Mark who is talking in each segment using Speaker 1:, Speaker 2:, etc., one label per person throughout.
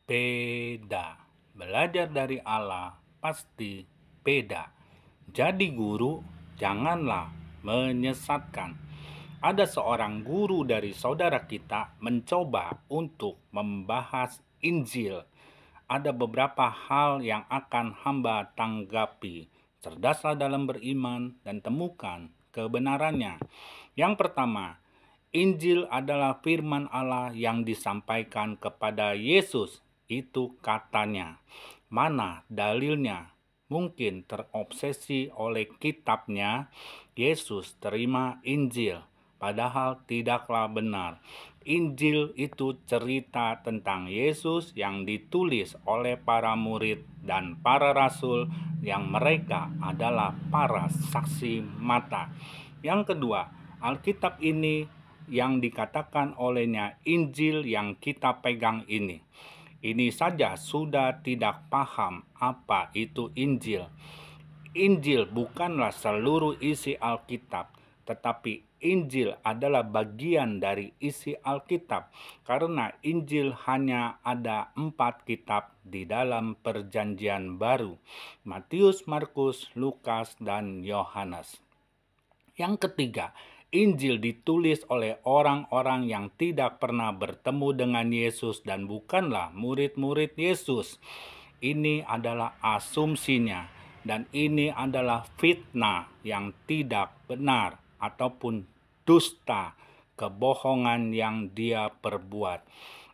Speaker 1: Beda. Belajar dari Allah pasti beda. Jadi guru, janganlah menyesatkan. Ada seorang guru dari saudara kita mencoba untuk membahas Injil. Ada beberapa hal yang akan hamba tanggapi. Cerdaslah dalam beriman dan temukan kebenarannya. Yang pertama, Injil adalah firman Allah yang disampaikan kepada Yesus. Itu katanya. Mana dalilnya? Mungkin terobsesi oleh kitabnya, Yesus terima Injil. Padahal tidaklah benar. Injil itu cerita tentang Yesus yang ditulis oleh para murid dan para rasul yang mereka adalah para saksi mata. Yang kedua, Alkitab ini yang dikatakan olehnya Injil yang kita pegang ini. Ini saja sudah tidak paham apa itu Injil. Injil bukanlah seluruh isi Alkitab, tetapi Injil adalah bagian dari isi Alkitab, karena Injil hanya ada 4 kitab di dalam Perjanjian Baru: Matius, Markus, Lukas, dan Yohanes. Yang ketiga, Injil ditulis oleh orang-orang yang tidak pernah bertemu dengan Yesus dan bukanlah murid-murid Yesus. Ini adalah asumsinya, dan ini adalah fitnah yang tidak benar ataupun dusta, kebohongan yang dia perbuat.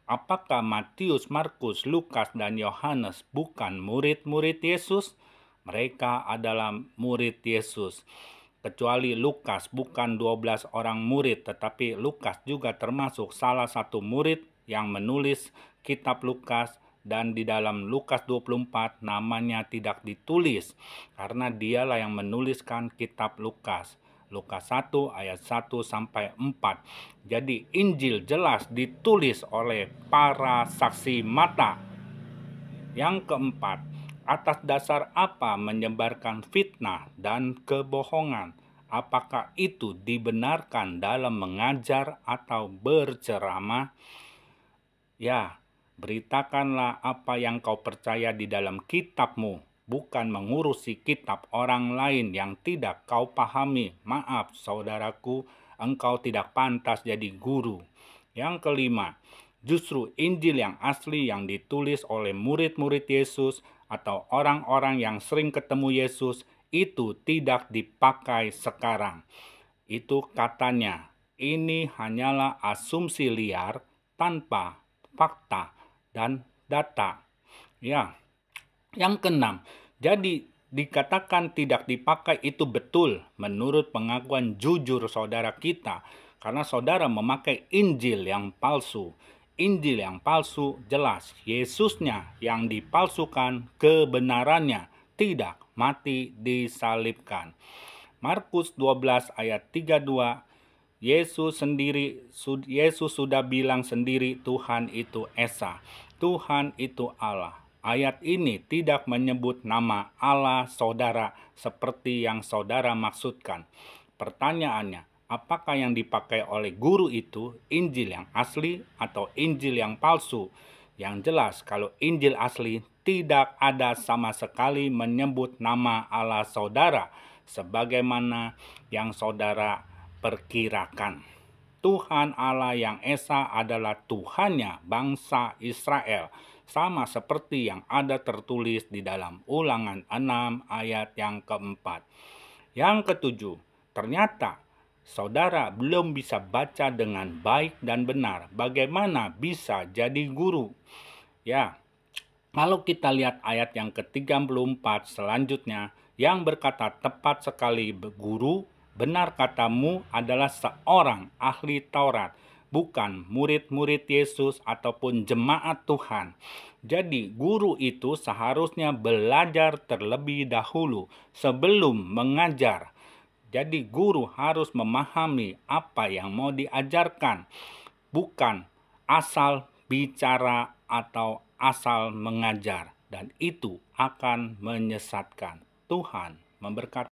Speaker 1: Apakah Matius, Markus, Lukas, dan Yohanes bukan murid-murid Yesus? Mereka adalah murid Yesus. Kecuali Lukas bukan 12 orang murid, tetapi Lukas juga termasuk salah satu murid yang menulis kitab Lukas, dan di dalam Lukas 24 namanya tidak ditulis karena dialah yang menuliskan kitab Lukas. Lukas 1 ayat 1 sampai 4. Jadi Injil jelas ditulis oleh para saksi mata. Yang keempat, atas dasar apa menyebarkan fitnah dan kebohongan? Apakah itu dibenarkan dalam mengajar atau berceramah? Ya, beritakanlah apa yang kau percaya di dalam kitabmu, bukan mengurusi kitab orang lain yang tidak kau pahami. Maaf, saudaraku, engkau tidak pantas jadi guru. Yang kelima, justru Injil yang asli yang ditulis oleh murid-murid Yesus atau orang-orang yang sering ketemu Yesus itu tidak dipakai sekarang. Itu katanya, ini hanyalah asumsi liar tanpa fakta dan data. Ya, yang keenam, jadi dikatakan tidak dipakai itu betul menurut pengakuan jujur saudara kita, karena saudara memakai Injil yang palsu. Injil yang palsu jelas Yesusnya yang dipalsukan, kebenarannya tidak, mati disalibkan. Markus 12 ayat 32, Yesus sudah bilang sendiri Tuhan itu Esa, Tuhan itu Allah. Ayat ini tidak menyebut nama Allah saudara seperti yang saudara maksudkan. Pertanyaannya, apakah yang dipakai oleh guru itu Injil yang asli atau Injil yang palsu? Yang jelas kalau Injil asli tidak ada sama sekali menyebut nama Allah saudara sebagaimana yang saudara perkirakan. Tuhan Allah yang Esa adalah Tuhannya bangsa Israel, sama seperti yang ada tertulis di dalam Ulangan 6 ayat yang keempat. Yang ketujuh, ternyata saudara belum bisa baca dengan baik dan benar. Bagaimana bisa jadi guru? Ya, kalau kita lihat ayat yang ke-34 selanjutnya, yang berkata tepat sekali guru, benar katamu adalah seorang ahli Taurat, bukan murid-murid Yesus ataupun jemaat Tuhan. Jadi guru itu seharusnya belajar terlebih dahulu sebelum mengajar. Jadi guru harus memahami apa yang mau diajarkan, bukan asal bicara atau asal mengajar, dan itu akan menyesatkan. Tuhan memberkati.